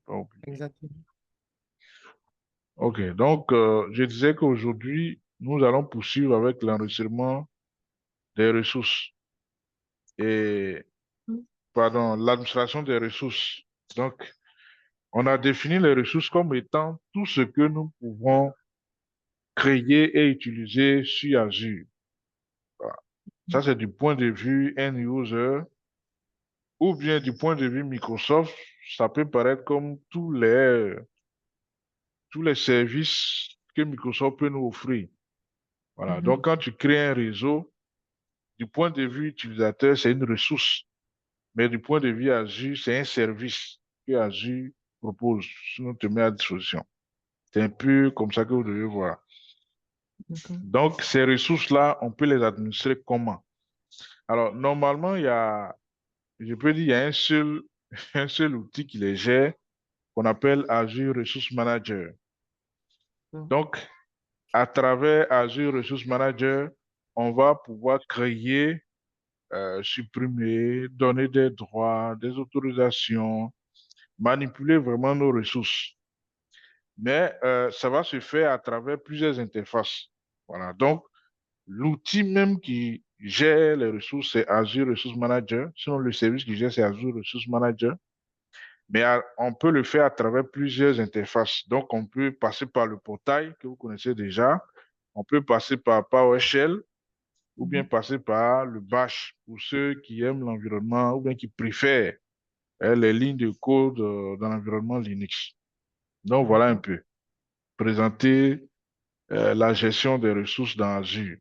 Pas oublié. Exactement. OK. Donc, je disais qu'aujourd'hui, nous allons poursuivre avec l'enregistrement des ressources et, Mm. pardon, l'administration des ressources. Donc, on a défini les ressources comme étant tout ce que nous pouvons créer et utiliser sur Azure. Voilà. Ça, c'est du point de vue end user ou bien du point de vue Microsoft. Ça peut paraître comme tous les services que Microsoft peut nous offrir. Voilà. Mhm. Donc, quand tu crées un réseau, du point de vue utilisateur, c'est une ressource. Mais du point de vue Azure, c'est un service que Azure propose, sinon te met à disposition. C'est un peu comme ça que vous devez voir. D'accord. Donc, ces ressources-là, on peut les administrer comment? Alors, normalement, je peux dire, il y a un seul outil qui les gère, qu'on appelle Azure Resource Manager. Mm. Donc, à travers Azure Resource Manager, on va pouvoir créer, supprimer, donner des droits, des autorisations, manipuler vraiment nos ressources. Mais ça va se faire à travers plusieurs interfaces. Voilà. Donc, l'outil même qui gère les ressources, c'est Azure Resource Manager. Sinon, le service qui gère, c'est Azure Resource Manager. Mais on peut le faire à travers plusieurs interfaces. Donc, on peut passer par le portail que vous connaissez déjà. On peut passer par PowerShell ou bien Mhm. passer par le Bash pour ceux qui aiment l'environnement ou bien qui préfèrent les lignes de code dans l'environnement Linux. Donc, voilà un D'accord. peu. Présenter la gestion des ressources dans Azure.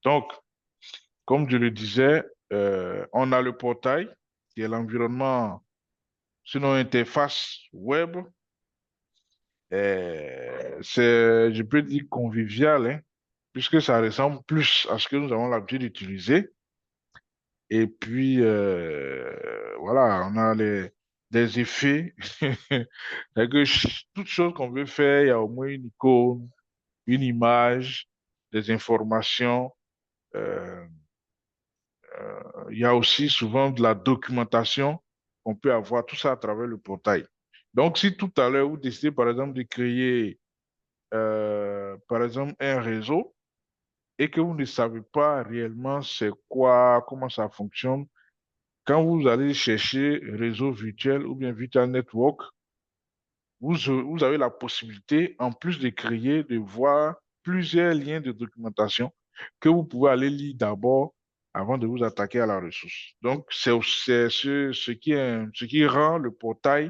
Donc, comme je le disais, on a le portail qui est l'environnement, sinon interface web. Je peux dire convivial, hein, puisque ça ressemble plus à ce que nous avons l'habitude d'utiliser. Et puis, voilà, on a des effets. C'est que toute chose qu'on veut faire, il y a au moins une icône, une image, des informations. euh, il y a aussi souvent de la documentation qu'on peut avoir, tout ça à travers le portail. Donc, si tout à l'heure, vous décidez, par exemple, de créer, par exemple, un réseau et que vous ne savez pas réellement c'est quoi, comment ça fonctionne, quand vous allez chercher réseau virtuel ou bien virtual network, vous avez la possibilité, en plus de créer, de voir plusieurs liens de documentation que vous pouvez aller lire d'abord avant de vous attaquer à la ressource. Donc, c'est ce qui rend le portail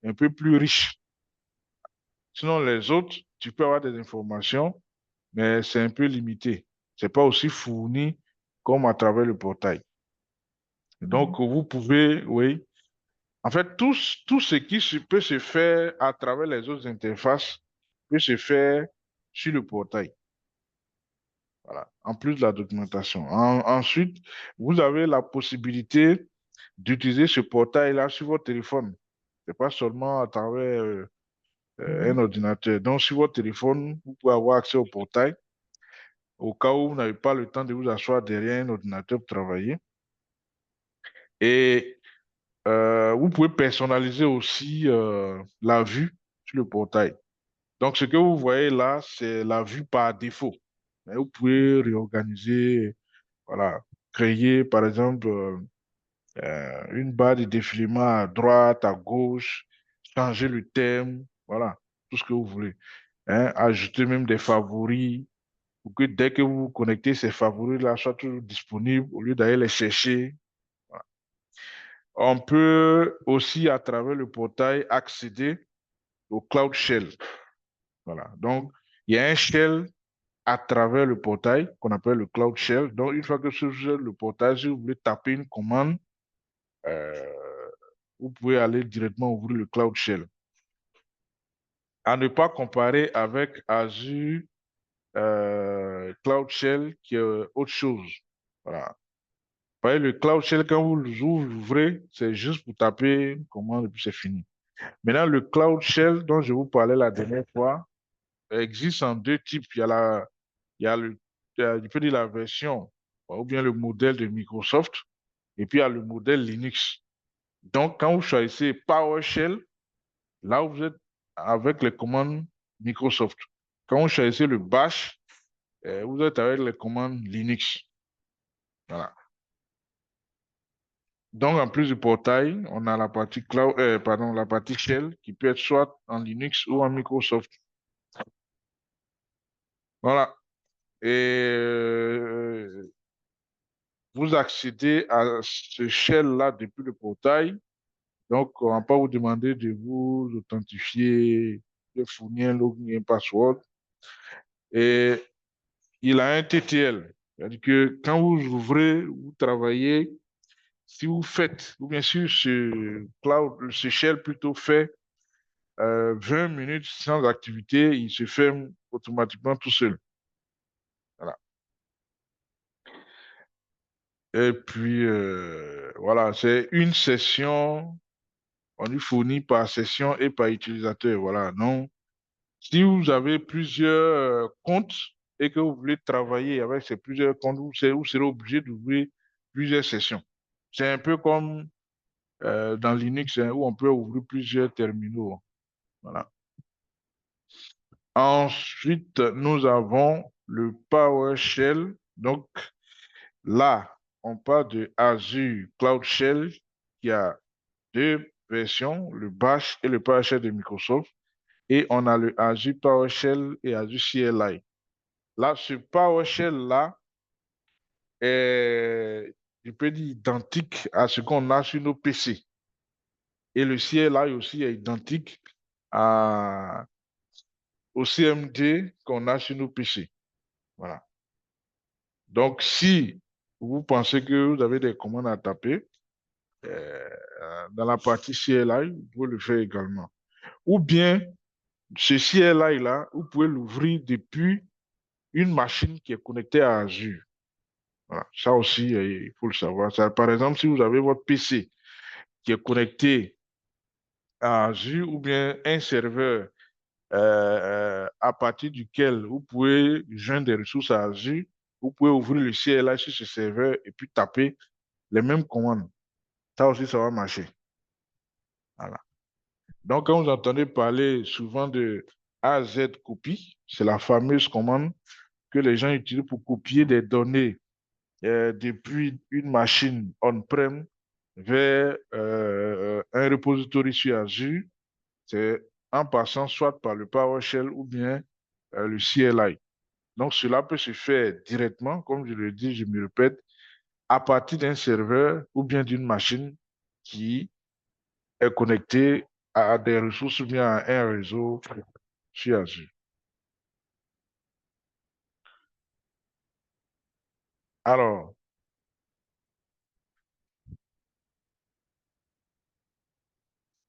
un peu plus riche. Sinon, les autres, tu peux avoir des informations, mais c'est un peu limité. C'est pas aussi fourni comme à travers le portail. Donc, Mhm. vous pouvez, oui. En fait, tout ce qui peut se faire à travers les autres interfaces peut se faire sur le portail. Voilà. En plus de la documentation. Ensuite, vous avez la possibilité d'utiliser ce portail-là sur votre téléphone. C'est pas seulement à travers un Mhm. ordinateur. Donc, sur votre téléphone, vous pouvez avoir accès au portail au cas où vous n'avez pas le temps de vous asseoir derrière un ordinateur pour travailler. Et vous pouvez personnaliser aussi la vue sur le portail. Donc, ce que vous voyez là, c'est la vue par défaut. Mais vous pouvez réorganiser, voilà, créer par exemple une barre de défilement à droite, à gauche, changer le thème, voilà, tout ce que vous voulez. Hein, ajouter même des favoris pour que dès que vous vous connectez, ces favoris-là soient toujours disponibles au lieu d'aller les chercher. Voilà. On peut aussi, à travers le portail, accéder au Cloud Shell. Voilà. Donc, il y a un shell à travers le portail qu'on appelle le Cloud Shell. Donc, une fois que sur le portail, si vous voulez taper une commande, euh, vous pouvez aller directement ouvrir le Cloud Shell. À ne pas comparer avec Azure Cloud Shell qui est autre chose. Voilà. Vous voyez, le Cloud Shell, quand vous l'ouvrez, c'est juste pour taper une commande et puis c'est fini. Maintenant, le Cloud Shell dont je vous parlais la dernière fois existe en deux types. Il y a je peux dire la version ou bien le modèle de Microsoft et puis il y a le modèle Linux. Donc, quand vous choisissez PowerShell, Là où vous êtes avec les commandes Microsoft. Quand vous choisissez le Bash, vous êtes avec les commandes Linux. Voilà. Donc, en plus du portail, on a la partie cloud, pardon, la partie shell qui peut être soit en Linux ou en Microsoft. Voilà. Et vous accédez à ce shell-là depuis le portail. Donc, on ne va pas vous demander de vous authentifier, de fournir un login, un password. Et il a un TTL. C'est-à-dire que quand vous ouvrez, vous travaillez, si vous faites, ou bien sûr ce cloud, ce shell plutôt fait 20 minutes sans activité, il se ferme automatiquement tout seul. Voilà. Et puis, voilà, c'est une session, on lui fournit par session et par utilisateur. Voilà, non. Si vous avez plusieurs comptes et que vous voulez travailler avec ces plusieurs comptes, vous serez obligé d'ouvrir plusieurs sessions. C'est un peu comme dans Linux hein, où on peut ouvrir plusieurs terminaux. Voilà. Ensuite, nous avons le PowerShell. Donc là, on parle de Azure Cloud Shell qui a deux versions, le Bash et le PowerShell de Microsoft. Et on a le Azure PowerShell et Azure CLI. Là, ce PowerShell-là est, je peux dire, identique à ce qu'on a sur nos PC. Et le CLI aussi est identique au CMD qu'on a sur nos PC. Voilà. Donc, si vous pensez que vous avez des commandes à taper, euh, dans la partie CLI, vous pouvez le faire également. Ou bien, ce CLI-là, vous pouvez l'ouvrir depuis une machine qui est connectée à Azure. Voilà. Ça aussi, il faut le savoir. Ça, par exemple, si vous avez votre PC qui est connecté à Azure ou bien un serveur à partir duquel vous pouvez joindre des ressources à Azure, vous pouvez ouvrir le CLI sur ce serveur et puis taper les mêmes commandes. Ça aussi, ça va marcher. Voilà. Donc, quand vous entendez parler souvent de AZ copy, c'est la fameuse commande que les gens utilisent pour copier des données depuis une machine on-prem vers un repository sur Azure. C'est en passant soit par le PowerShell ou bien le CLI. Donc, cela peut se faire directement, comme je le dis, je me répète, à partir d'un serveur ou bien d'une machine qui est connectée à des ressources ou bien à un réseau sur Azure. Alors,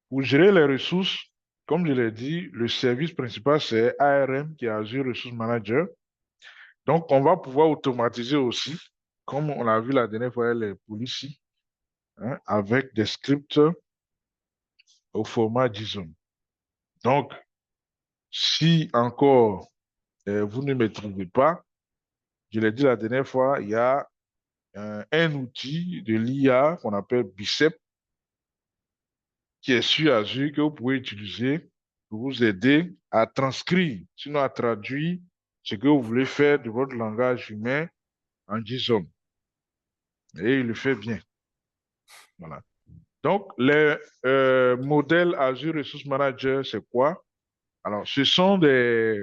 pour gérer les ressources, comme je l'ai dit, le service principal, c'est ARM, qui est Azure Resource Manager. Donc, on va pouvoir automatiser aussi, comme on l'a vu la dernière fois, les policies, hein, avec des scripts au format JSON. Donc, si encore vous ne maîtrisez pas, je l'ai dit la dernière fois, il y a un outil de l'IA qu'on appelle Bicep qui est sur Azure que vous pouvez utiliser pour vous aider à transcrire, sinon à traduire ce que vous voulez faire de votre langage humain en JSON. Et il le fait bien. Voilà. Donc, les modèles Azure Resource Manager, c'est quoi? Alors, ce sont des,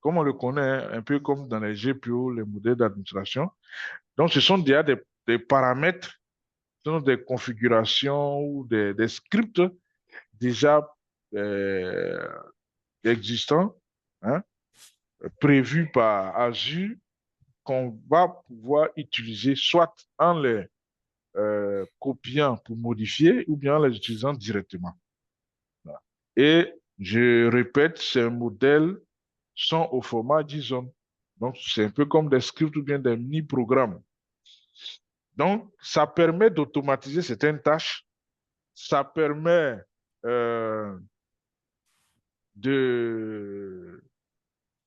comme on le connaît, hein, un peu comme dans les GPO, les modèles d'administration. Donc, ce sont déjà des paramètres, ce sont des configurations ou des scripts déjà euh, existants, hein, prévus par Azure, qu'on va pouvoir utiliser soit en les copiant pour modifier ou bien en les utilisant directement. Voilà. Et je répète, ces modèles sont au format JSON. Donc, c'est un peu comme des scripts ou bien des mini-programmes. Donc, ça permet d'automatiser certaines tâches. Ça permet euh, de,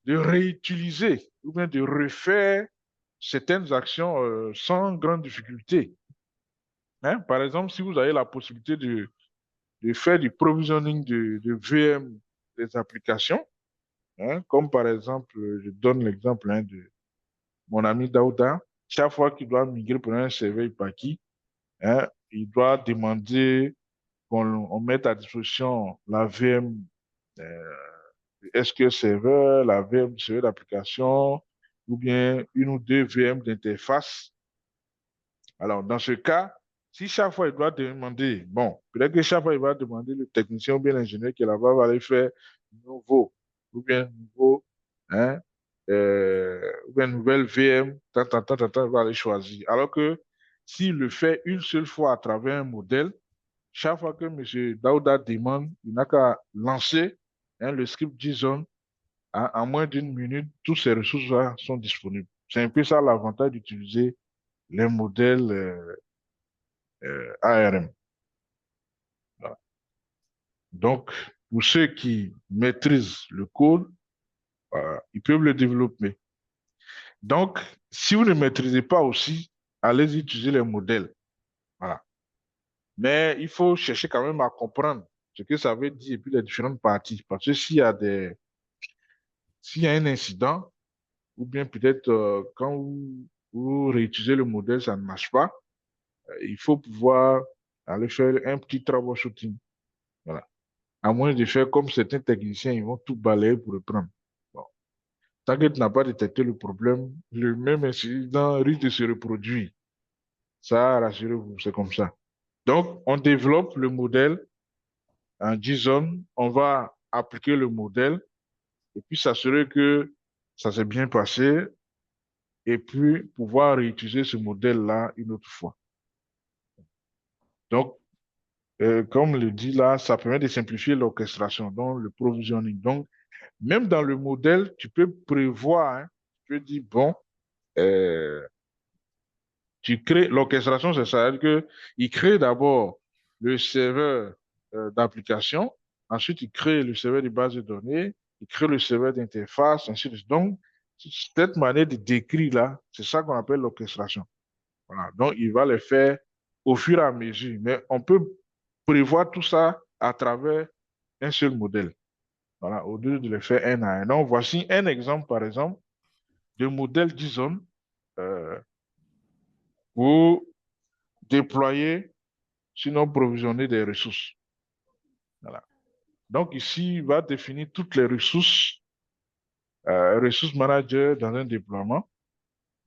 de réutiliser ou bien de refaire certaines actions sans grande difficulté. Hein? Par exemple, si vous avez la possibilité de faire du provisioning de VM des applications, hein, comme par exemple, je donne l'exemple hein, de mon ami Daouda. Chaque fois qu'il doit migrer pour un serveur Hyper-V, hein, il doit demander qu'on mette à disposition la VM SQL Server, la VM du serveur d'application, ou bien une ou deux VM d'interface. Alors, dans ce cas, si chaque fois il doit demander, bon, peut-être que chaque fois il va demander le technicien ou bien l'ingénieur qui est là-bas va aller faire nouveau, ou bien nouveau, hein, ou bien nouvelle VM, il va aller choisir. Alors que s'il le fait une seule fois à travers un modèle, chaque fois que M. Daouda demande, il n'a qu'à lancer hein, le script JSON. En moins d'une minute, toutes ces ressources-là sont disponibles. C'est un peu ça l'avantage d'utiliser les modèles ARM. Voilà. Donc, pour ceux qui maîtrisent le code, ils peuvent le développer. Donc, si vous ne maîtrisez pas aussi, allez utiliser les modèles. Voilà. Mais il faut chercher quand même à comprendre ce que ça veut dire et puis les différentes parties. Parce que s'il y a un incident, ou bien peut-être quand vous réutilisez le modèle, ça ne marche pas, il faut pouvoir aller faire un petit troubleshooting. Voilà. À moins de faire comme certains techniciens, ils vont tout balayer pour reprendre. Bon. Tant que tu n'as pas détecté le problème, le même incident risque de se reproduire. Ça, rassurez-vous, c'est comme ça. Donc, on développe le modèle en JSON, on va appliquer le modèle et puis s'assurer que ça s'est bien passé et puis pouvoir réutiliser ce modèle-là une autre fois. Donc, comme le dit là, ça permet de simplifier l'orchestration, donc le provisioning. Donc, même dans le modèle, tu peux prévoir, hein, tu peux dire, bon, euh, tu crées l'orchestration, c'est ça, c'est-à-dire que il crée d'abord le serveur d'application, ensuite il crée le serveur de base de données, il crée le serveur d'interface, ainsi de suite. Donc, cette manière de décrire là, c'est ça qu'on appelle l'orchestration. Voilà. Donc, il va le faire au fur et à mesure, mais on peut prévoir tout ça à travers un seul modèle. Voilà, au lieu de le faire un à un. Donc, voici un exemple, par exemple, de modèle JSON euh, pour déployer, sinon provisionner des ressources. Voilà. Donc, ici, il va définir toutes les ressources manager dans un déploiement.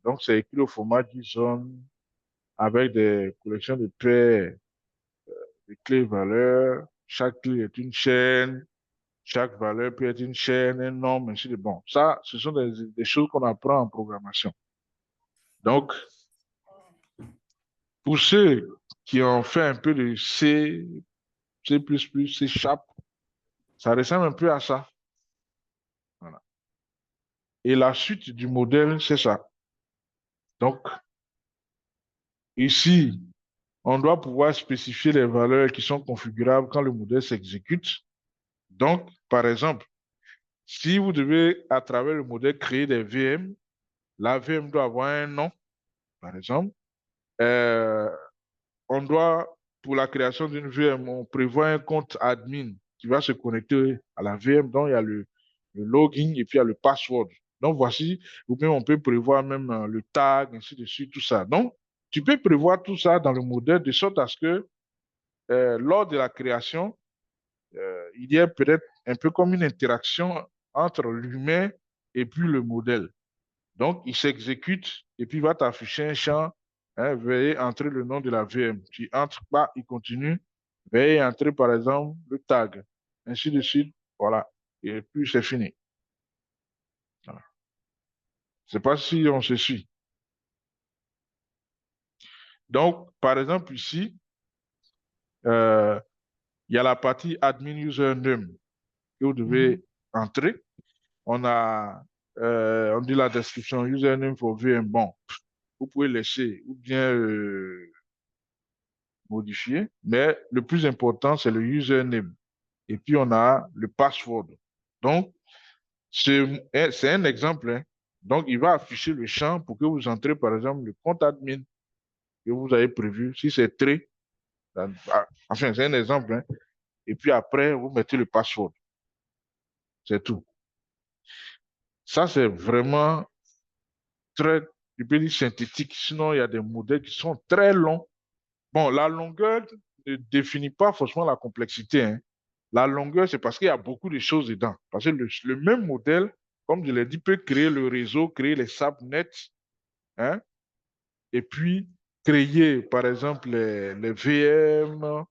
Donc, c'est écrit au format JSON avec des collections de traits, de clés valeurs. Chaque clé est une chaîne. Chaque valeur peut être une chaîne, un nombre, ainsi de bon. Ça, ce sont des choses qu'on apprend en programmation. Donc, pour ceux qui ont fait un peu de C++, C Sharp, ça ressemble un peu à ça. Voilà. Et la suite du modèle, c'est ça. Donc, ici, on doit pouvoir spécifier les valeurs qui sont configurables quand le modèle s'exécute. Donc, par exemple, si vous devez, à travers le modèle, créer des VM, la VM doit avoir un nom, par exemple. Euh, on doit, pour la création d'une VM, on prévoit un compte admin qui va se connecter à la VM. Donc, il y a le login et puis il y a le password. Donc, voici, ou bien on peut prévoir même le tag, ainsi de suite, tout ça. Donc, tu peux prévoir tout ça dans le modèle de sorte à ce que lors de la création, il y ait peut-être un peu comme une interaction entre l'humain et puis le modèle. Donc, il s'exécute et puis il va t'afficher un champ. Hein, veuillez entrer le nom de la VM. Tu entres pas, il continue. Veuillez entrer, par exemple, le tag. Ainsi de suite. Voilà. Et puis, c'est fini. Voilà. Je ne sais pas si on se suit. Donc, par exemple, ici, euh, il y a la partie admin username que vous devez entrer. On dit la description username for VM. Bon, vous pouvez laisser ou bien modifier, mais le plus important, c'est le username. Et puis, on a le password. Donc, c'est un exemple. Hein. Donc, il va afficher le champ pour que vous entrez, par exemple, le compte admin que vous avez prévu. Si c'est très, enfin, c'est un exemple. Hein. et puis après, vous mettez le password. C'est tout. Ça, c'est vraiment très, je peux dire synthétique. Sinon, il y a des modèles qui sont très longs. Bon, la longueur ne définit pas forcément la complexité, hein. La longueur, c'est parce qu'il y a beaucoup de choses dedans. Parce que le même modèle, comme je l'ai dit, peut créer le réseau, créer les subnets, hein, et puis créer, par exemple, les VM,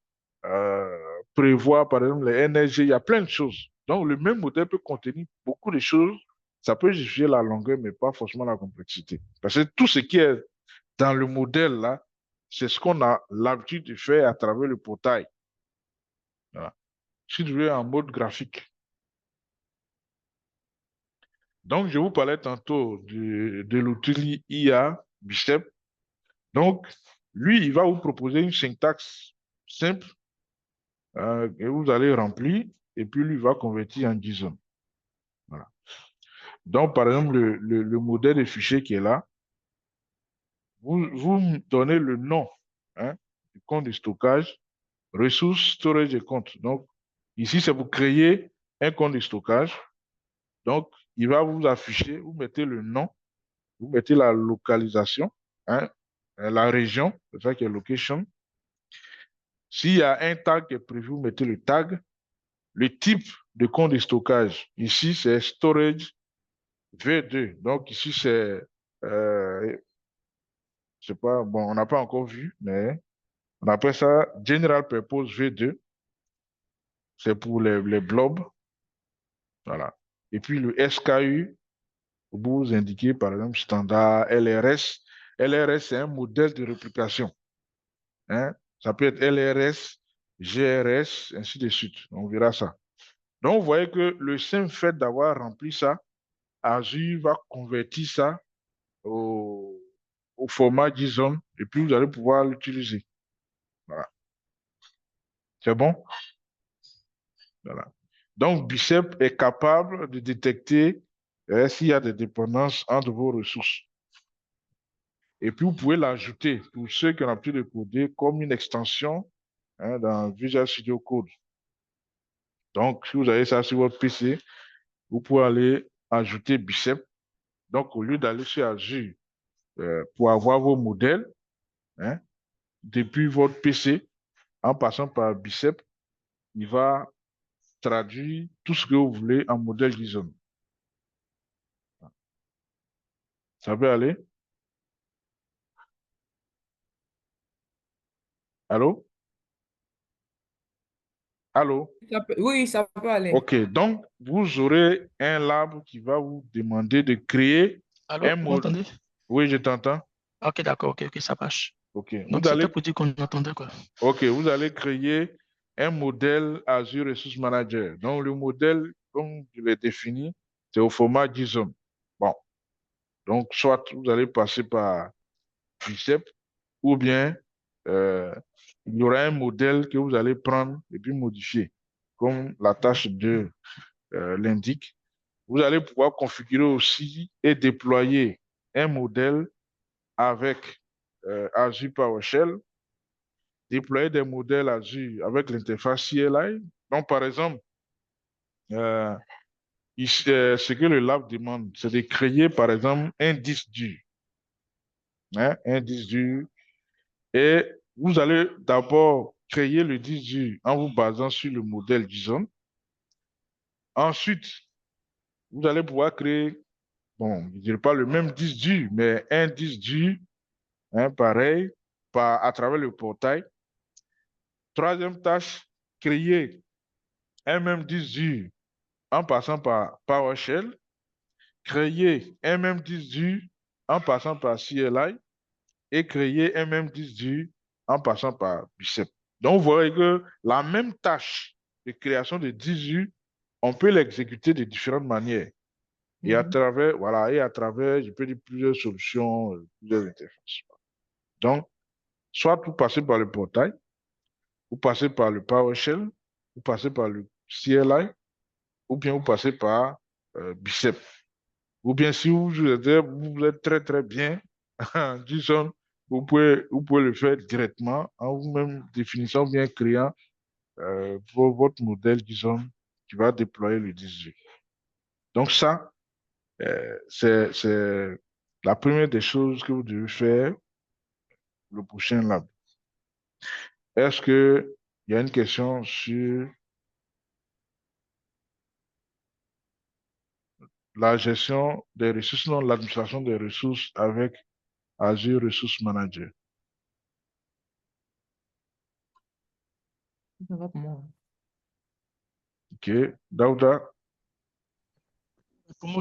prévoir, par exemple, les NSG, il y a plein de choses. Donc, le même modèle peut contenir beaucoup de choses. Ça peut justifier la longueur, mais pas forcément la complexité. Parce que tout ce qui est dans le modèle, là, c'est ce qu'on a l'habitude de faire à travers le portail. Voilà. Si tu veux en mode graphique. Donc, je vous parlais tantôt de l'outil IA Bicep. Donc, lui, il va vous proposer une syntaxe simple que vous allez remplir et puis lui va convertir en JSON. Voilà. Donc, par exemple, le modèle de fichier qui est là, vous me donnez le nom, hein, du compte de stockage, ressources, storage et compte. Donc, ici, c'est pour créer un compte de stockage. Donc, il va vous afficher, vous mettez le nom, vous mettez la localisation, hein, la région, c'est ça qui est location. S'il y a un tag qui est prévu, vous mettez le tag. Le type de compte de stockage, ici, c'est storage V2. Donc, ici, c'est, je sais pas, bon, on n'a pas encore vu, mais on appelle ça General Purpose V2. C'est pour les blobs. Voilà. Et puis, le SKU, vous indiquez, par exemple, standard LRS. LRS, c'est un modèle de réplication, hein. Ça peut être LRS, GRS, ainsi de suite. On verra ça. Donc, vous voyez que le simple fait d'avoir rempli ça, Azure va convertir ça au, au format JSON et puis vous allez pouvoir l'utiliser. Voilà. C'est bon? Voilà. Donc, Bicep est capable de détecter s'il y a des dépendances entre vos ressources. Et puis, vous pouvez l'ajouter pour ceux qui ont l'habitude de coder comme une extension, hein, dans Visual Studio Code. Donc, si vous avez ça sur votre PC, vous pouvez aller ajouter Bicep. Donc, au lieu d'aller sur Azure pour avoir vos modèles, hein, depuis votre PC, en passant par Bicep, il va traduire tout ce que vous voulez en modèle JSON. Ça peut aller? Allô? Allô? Oui, ça peut aller. OK. Donc, vous aurez un lab qui va vous demander de créer Allô, un vous modèle. m'entendez? Oui, je t'entends. Ok, d'accord, ok, ça marche. OK. Donc, c'était pour dire qu'on entendait quoi. OK. Vous allez créer un modèle Azure Resource Manager. Donc, le modèle, comme je l'ai défini, c'est au format JSON. Bon. Donc, soit vous allez passer par Bicep ou bien euh, il y aura un modèle que vous allez prendre et puis modifier, comme la tâche 2 l'indique. Vous allez pouvoir configurer aussi et déployer un modèle avec Azure PowerShell, déployer des modèles Azure avec l'interface CLI. Donc, par exemple, euh, ici, ce que le lab demande, c'est de créer, par exemple, un disque dur, hein, un disque dur. Et vous allez d'abord créer le disque dur en vous basant sur le modèle JSON. Ensuite, vous allez pouvoir créer, bon, je ne dirais pas le même disque dur, mais un disque dur, hein, pareil, à travers le portail. Troisième tâche, créer un même disque dur en passant par PowerShell. Créer un même disque dur en passant par CLI. Et créer un même disque dur en passant par Bicep. Donc, vous voyez que la même tâche de création de disque dur, on peut l'exécuter de différentes manières. Et à travers, voilà, et à travers, je peux dire plusieurs solutions, plusieurs interfaces. Donc, soit vous passez par le portail, vous passez par le PowerShell, vous passez par le CLI, ou bien vous passez par Bicep. Ou bien si vous êtes très très bien en JSON, vous pouvez le faire directement en vous-même définissant bien créant votre modèle, disons, qui va déployer le 18. Donc ça, c'est la première des choses que vous devez faire le prochain lab. Est-ce que il y a une question sur la gestion des ressources, non, l'administration des ressources avec Azure Resource Manager? Ça va pour moi. OK. Daouda?